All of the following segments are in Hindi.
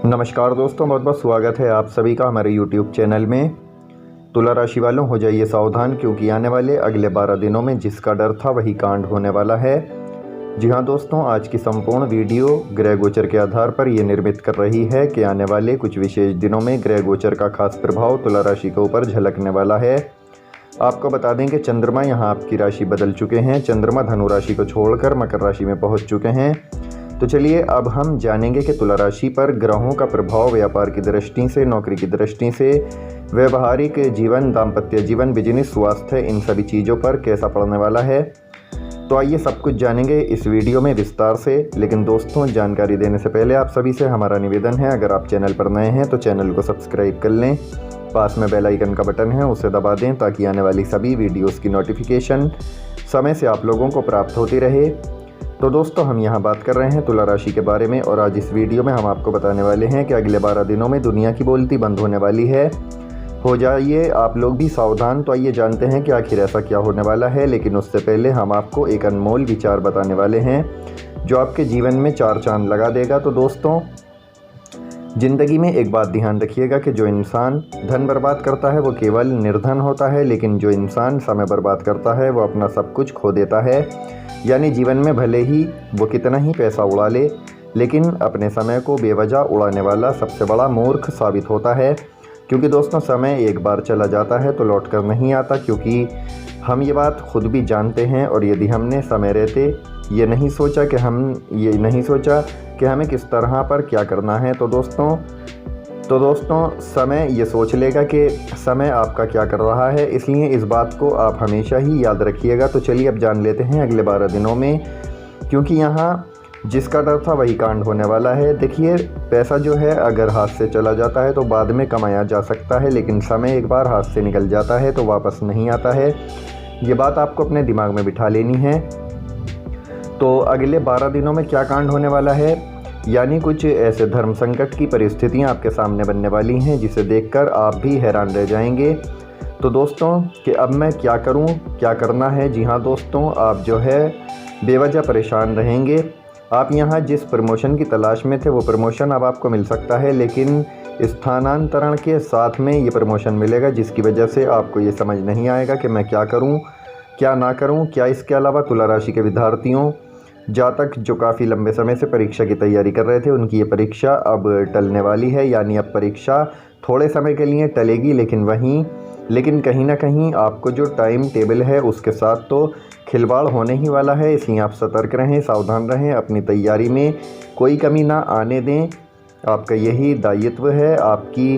नमस्कार दोस्तों, बहुत बहुत स्वागत है आप सभी का हमारे YouTube चैनल में। तुला राशि वालों, हो जाइए सावधान क्योंकि आने वाले अगले 12 दिनों में जिसका डर था वही कांड होने वाला है। जी हाँ दोस्तों, आज की संपूर्ण वीडियो ग्रह गोचर के आधार पर ये निर्मित कर रही है कि आने वाले कुछ विशेष दिनों में ग्रह गोचर का खास प्रभाव तुला राशि के ऊपर झलकने वाला है। आपको बता दें कि चंद्रमा यहाँ आपकी राशि बदल चुके हैं। चंद्रमा धनु राशि को छोड़कर मकर राशि में पहुँच चुके हैं। तो चलिए अब हम जानेंगे कि तुला राशि पर ग्रहों का प्रभाव व्यापार की दृष्टि से, नौकरी की दृष्टि से, वैवाहिक जीवन, दाम्पत्य जीवन, बिजनेस, स्वास्थ्य, इन सभी चीज़ों पर कैसा पड़ने वाला है। तो आइए सब कुछ जानेंगे इस वीडियो में विस्तार से। लेकिन दोस्तों, जानकारी देने से पहले आप सभी से हमारा निवेदन है, अगर आप चैनल पर नए हैं तो चैनल को सब्सक्राइब कर लें। पास में बेल आइकन का बटन है, उसे दबा दें ताकि आने वाली सभी वीडियोज़ की नोटिफिकेशन समय से आप लोगों को प्राप्त होती रहे। तो दोस्तों, हम यहाँ बात कर रहे हैं तुला राशि के बारे में और आज इस वीडियो में हम आपको बताने वाले हैं कि अगले 12 दिनों में दुनिया की बोलती बंद होने वाली है। हो जाइए आप लोग भी सावधान। तो आइए जानते हैं कि आखिर ऐसा क्या होने वाला है। लेकिन उससे पहले हम आपको एक अनमोल विचार बताने वाले हैं जो आपके जीवन में चार चांद लगा देगा। तो दोस्तों, ज़िंदगी में एक बात ध्यान रखिएगा कि जो इंसान धन बर्बाद करता है वो केवल निर्धन होता है, लेकिन जो इंसान समय बर्बाद करता है वो अपना सब कुछ खो देता है। यानी जीवन में भले ही वो कितना ही पैसा उड़ा ले, लेकिन अपने समय को बेवजह उड़ाने वाला सबसे बड़ा मूर्ख साबित होता है। क्योंकि दोस्तों, समय एक बार चला जाता है तो लौट कर नहीं आता, क्योंकि हम ये बात खुद भी जानते हैं। और यदि हमने समय रहते ये नहीं सोचा कि हमें किस तरह पर क्या करना है, तो दोस्तों समय ये सोच लेगा कि समय आपका क्या कर रहा है। इसलिए इस बात को आप हमेशा ही याद रखिएगा। तो चलिए अब जान लेते हैं अगले 12 दिनों में, क्योंकि यहाँ जिसका डर था वही कांड होने वाला है। देखिए, पैसा जो है अगर हाथ से चला जाता है तो बाद में कमाया जा सकता है, लेकिन समय एक बार हाथ से निकल जाता है तो वापस नहीं आता है। ये बात आपको अपने दिमाग में बिठा लेनी है। तो अगले 12 दिनों में क्या कांड होने वाला है, यानी कुछ ऐसे धर्म संकट की परिस्थितियां आपके सामने बनने वाली हैं जिसे देखकर आप भी हैरान रह जाएंगे। तो दोस्तों, कि अब मैं क्या करूं, क्या करना है। जी हाँ दोस्तों, आप जो है बेवजह परेशान रहेंगे। आप यहाँ जिस प्रमोशन की तलाश में थे वो प्रमोशन अब आपको मिल सकता है, लेकिन स्थानांतरण के साथ में ये प्रमोशन मिलेगा, जिसकी वजह से आपको ये समझ नहीं आएगा कि मैं क्या करूँ, क्या ना करूँ। क्या इसके अलावा तुला राशि के विद्यार्थियों, जातक जो काफ़ी लंबे समय से परीक्षा की तैयारी कर रहे थे, उनकी ये परीक्षा अब टलने वाली है। यानी अब परीक्षा थोड़े समय के लिए टलेगी, लेकिन कहीं ना कहीं आपको जो टाइम टेबल है उसके साथ तो खिलवाड़ होने ही वाला है। इसलिए आप सतर्क रहें, सावधान रहें, अपनी तैयारी में कोई कमी ना आने दें। आपका यही दायित्व है, आपकी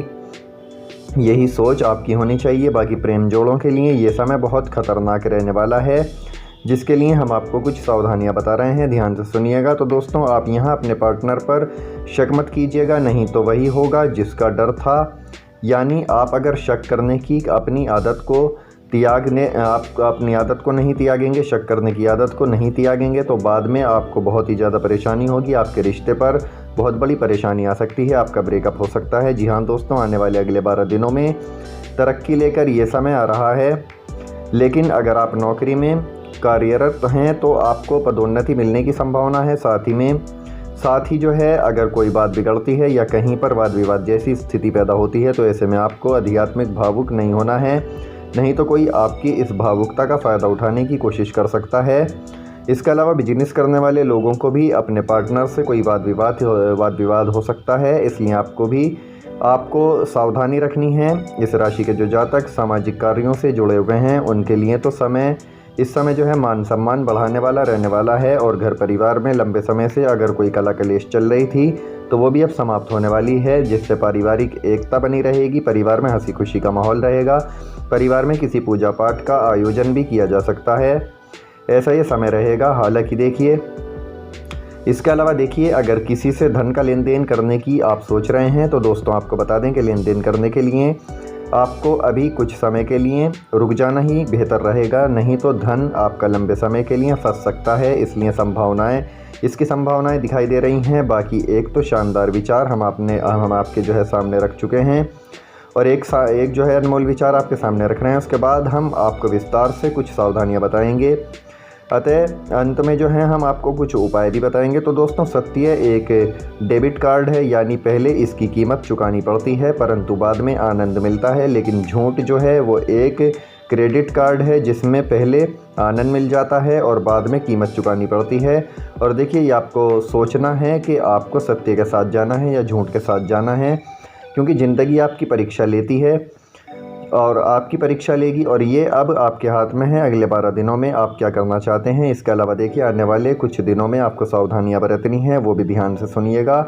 यही सोच आपकी होनी चाहिए। बाकी प्रेम जोड़ों के लिए ये समय बहुत खतरनाक रहने वाला है, जिसके लिए हम आपको कुछ सावधानियां बता रहे हैं, ध्यान से सुनिएगा। तो दोस्तों, आप यहां अपने पार्टनर पर शक मत कीजिएगा, नहीं तो वही होगा जिसका डर था। यानी आप अगर शक करने की अपनी आदत को नहीं त्यागेंगे, शक करने की आदत को नहीं त्यागेंगे, तो बाद में आपको बहुत ही ज़्यादा परेशानी होगी। आपके रिश्ते पर बहुत बड़ी परेशानी आ सकती है, आपका ब्रेकअप हो सकता है। जी हाँ दोस्तों, आने वाले अगले 12 दिनों में तरक्की लेकर ये समय आ रहा है। लेकिन अगर आप नौकरी में कार्यरत हैं तो आपको पदोन्नति मिलने की संभावना है। साथ ही जो है अगर कोई बात बिगड़ती है या कहीं पर वाद विवाद जैसी स्थिति पैदा होती है, तो ऐसे में आपको आध्यात्मिक भावुक नहीं होना है, नहीं तो कोई आपकी इस भावुकता का फ़ायदा उठाने की कोशिश कर सकता है। इसके अलावा बिजनेस करने वाले लोगों को भी अपने पार्टनर से कोई वाद विवाद हो सकता है, इसलिए आपको सावधानी रखनी है। इस राशि के जो जातक सामाजिक कार्यों से जुड़े हुए हैं उनके लिए तो इस समय जो है मान सम्मान बढ़ाने वाला रहने वाला है। और घर परिवार में लंबे समय से अगर कोई कला कलेश चल रही थी तो वो भी अब समाप्त होने वाली है, जिससे पारिवारिक एकता बनी रहेगी। परिवार में हंसी खुशी का माहौल रहेगा। परिवार में किसी पूजा पाठ का आयोजन भी किया जा सकता है, ऐसा ये समय रहेगा। हालांकि देखिए, इसके अलावा देखिए, अगर किसी से धन का लेन देन करने की आप सोच रहे हैं तो दोस्तों आपको बता दें कि लेन देन करने के लिए आपको अभी कुछ समय के लिए रुक जाना ही बेहतर रहेगा, नहीं तो धन आपका लंबे समय के लिए फंस सकता है। इसलिए इसकी संभावनाएं दिखाई दे रही हैं। बाकी एक तो शानदार विचार हम आपके जो है सामने रख चुके हैं, और एक जो है अनमोल विचार आपके सामने रख रहे हैं। उसके बाद हम आपको विस्तार से कुछ सावधानियां बताएंगे। अतः अंत में जो है हम आपको कुछ उपाय भी बताएंगे। तो दोस्तों सत्य एक डेबिट कार्ड है, यानी पहले इसकी कीमत चुकानी पड़ती है परंतु बाद में आनंद मिलता है। लेकिन झूठ जो है वो एक क्रेडिट कार्ड है जिसमें पहले आनंद मिल जाता है और बाद में कीमत चुकानी पड़ती है। और देखिए ये आपको सोचना है कि आपको सत्य के साथ जाना है या झूठ के साथ जाना है, क्योंकि ज़िंदगी आपकी परीक्षा लेती है और आपकी परीक्षा लेगी और ये अब आपके हाथ में है अगले 12 दिनों में आप क्या करना चाहते हैं। इसके अलावा देखिए आने वाले कुछ दिनों में आपको सावधानियां बरतनी है, वो भी ध्यान से सुनिएगा,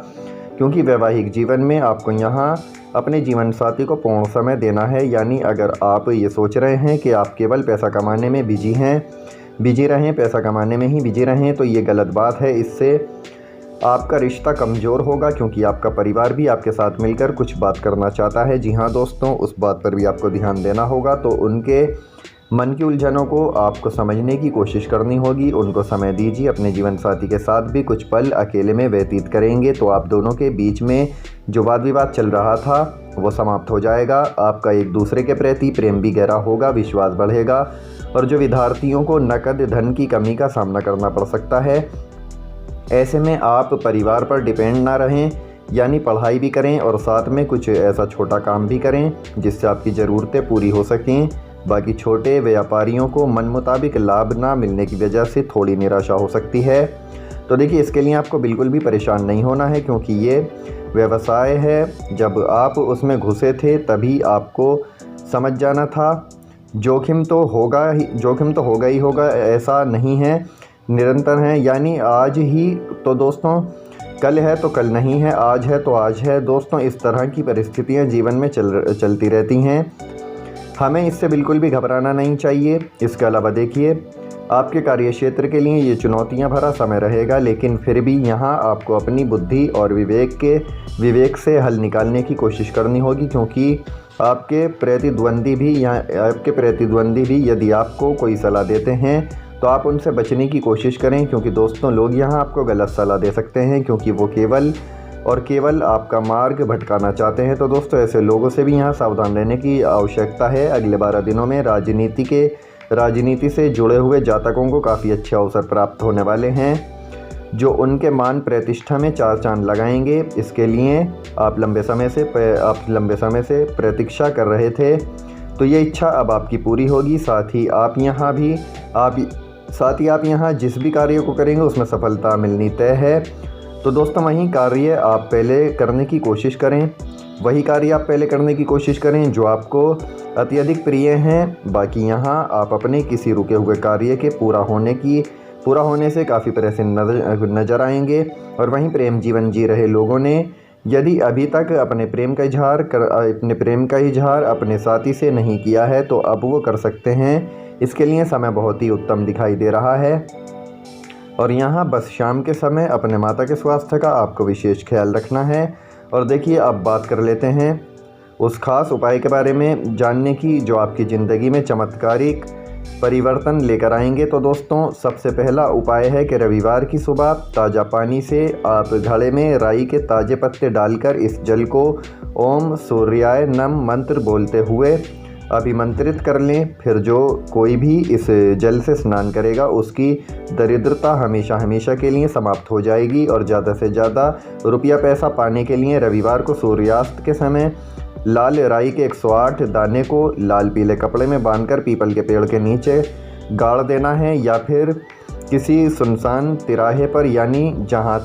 क्योंकि वैवाहिक जीवन में आपको यहाँ अपने जीवन साथी को पूर्ण समय देना है। यानी अगर आप ये सोच रहे हैं कि आप केवल पैसा कमाने में बिजी रहें, पैसा कमाने में ही बिजी रहें, तो ये गलत बात है। इससे आपका रिश्ता कमज़ोर होगा, क्योंकि आपका परिवार भी आपके साथ मिलकर कुछ बात करना चाहता है। जी हाँ दोस्तों, उस बात पर भी आपको ध्यान देना होगा। तो उनके मन की उलझनों को आपको समझने की कोशिश करनी होगी, उनको समय दीजिए। अपने जीवन साथी के साथ भी कुछ पल अकेले में व्यतीत करेंगे तो आप दोनों के बीच में जो वाद विवाद चल रहा था वो समाप्त हो जाएगा। आपका एक दूसरे के प्रति प्रेम भी गहरा होगा, विश्वास बढ़ेगा। और जो विद्यार्थियों को नकद धन की कमी का सामना करना पड़ सकता है, ऐसे में आप परिवार पर डिपेंड ना रहें, यानी पढ़ाई भी करें और साथ में कुछ ऐसा छोटा काम भी करें जिससे आपकी ज़रूरतें पूरी हो सकें। बाकी छोटे व्यापारियों को मन मुताबिक लाभ ना मिलने की वजह से थोड़ी निराशा हो सकती है। तो देखिए इसके लिए आपको बिल्कुल भी परेशान नहीं होना है, क्योंकि ये व्यवसाय है। जब आप उसमें घुसे थे तभी आपको समझ जाना था। जोखिम तो होगा ही होगा, ऐसा नहीं है, निरंतर हैं। यानी आज ही तो दोस्तों कल है तो कल नहीं है, आज है तो आज है। दोस्तों इस तरह की परिस्थितियां जीवन में चलती रहती हैं, हमें इससे बिल्कुल भी घबराना नहीं चाहिए। इसके अलावा देखिए आपके कार्यक्षेत्र के लिए ये चुनौतियां भरा समय रहेगा, लेकिन फिर भी यहाँ आपको अपनी बुद्धि और विवेक से हल निकालने की कोशिश करनी होगी, क्योंकि आपके प्रतिद्वंदी भी यदि आपको कोई सलाह देते हैं तो आप उनसे बचने की कोशिश करें, क्योंकि दोस्तों लोग यहाँ आपको गलत सलाह दे सकते हैं, क्योंकि वो केवल आपका मार्ग भटकाना चाहते हैं। तो दोस्तों ऐसे लोगों से भी यहाँ सावधान रहने की आवश्यकता है। अगले 12 दिनों में राजनीति से जुड़े हुए जातकों को काफ़ी अच्छे अवसर प्राप्त होने वाले हैं, जो उनके मान प्रतिष्ठा में 4 चांद लगाएंगे। इसके लिए आप लंबे समय से प्रतीक्षा कर रहे थे, तो ये इच्छा अब आपकी पूरी होगी। साथ ही आप यहाँ जिस भी कार्य को करेंगे उसमें सफलता मिलनी तय है। तो दोस्तों वही कार्य आप पहले करने की कोशिश करें जो आपको अत्यधिक प्रिय हैं। बाकी यहाँ आप अपने किसी रुके हुए कार्य के पूरा होने से काफ़ी प्रसन्न नजर आएंगे। और वहीं प्रेम जीवन जी रहे लोगों ने यदि अभी तक अपने प्रेम का इजहार अपने साथी से नहीं किया है तो अब वो कर सकते हैं। इसके लिए समय बहुत ही उत्तम दिखाई दे रहा है। और यहाँ बस शाम के समय अपने माता के स्वास्थ्य का आपको विशेष ख्याल रखना है। और देखिए अब बात कर लेते हैं उस खास उपाय के बारे में जानने की जो आपकी ज़िंदगी में चमत्कारिक परिवर्तन लेकर आएंगे। तो दोस्तों सबसे पहला उपाय है कि रविवार की सुबह ताज़ा पानी से आप घड़े में राई के ताज़े पत्ते डालकर इस जल को ओम सूर्याय नम मंत्र बोलते हुए अभिमंत्रित कर लें। फिर जो कोई भी इस जल से स्नान करेगा उसकी दरिद्रता हमेशा के लिए समाप्त हो जाएगी। और ज़्यादा से ज़्यादा रुपया पैसा पाने के लिए रविवार को सूर्यास्त के समय लाल राई के 108 दाने को लाल पीले कपड़े में बांधकर पीपल के पेड़ के नीचे गाड़ देना है, या फिर किसी सुनसान तिराहे पर, यानी जहाँ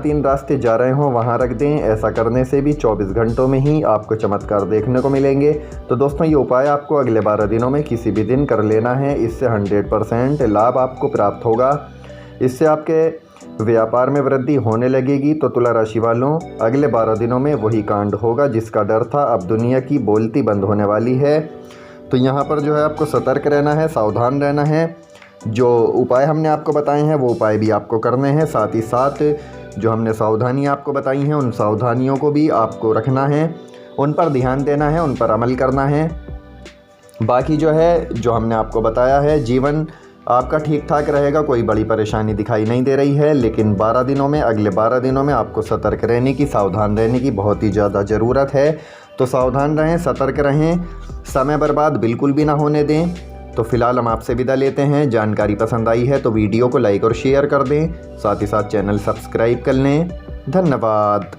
तीन रास्ते जा रहे हों वहाँ रख दें। ऐसा करने से भी 24 घंटों में ही आपको चमत्कार देखने को मिलेंगे। तो दोस्तों ये उपाय आपको अगले 12 दिनों में किसी भी दिन कर लेना है, इससे 100% लाभ आपको प्राप्त होगा। इससे आपके व्यापार में वृद्धि होने लगेगी। तो तुला राशि वालों अगले 12 दिनों में वही कांड होगा जिसका डर था, अब दुनिया की बोलती बंद होने वाली है। तो यहाँ पर जो है आपको सतर्क रहना है, सावधान रहना है। जो उपाय हमने आपको बताए हैं वो उपाय भी आपको करने हैं, साथ ही साथ जो हमने सावधानियाँ आपको बताई हैं उन सावधानियों को भी आपको रखना है, उन पर ध्यान देना है, उन पर अमल करना है। बाकी जो हमने आपको बताया है, जीवन आपका ठीक ठाक रहेगा, कोई बड़ी परेशानी दिखाई नहीं दे रही है। लेकिन अगले 12 दिनों में आपको सतर्क रहने की, सावधान रहने की बहुत ही ज़्यादा ज़रूरत है। तो सावधान रहें, सतर्क रहें, समय बर्बाद बिल्कुल भी ना होने दें। तो फिलहाल हम आपसे विदा लेते हैं। जानकारी पसंद आई है तो वीडियो को लाइक और शेयर कर दें, साथ ही साथ चैनल सब्सक्राइब कर लें। धन्यवाद।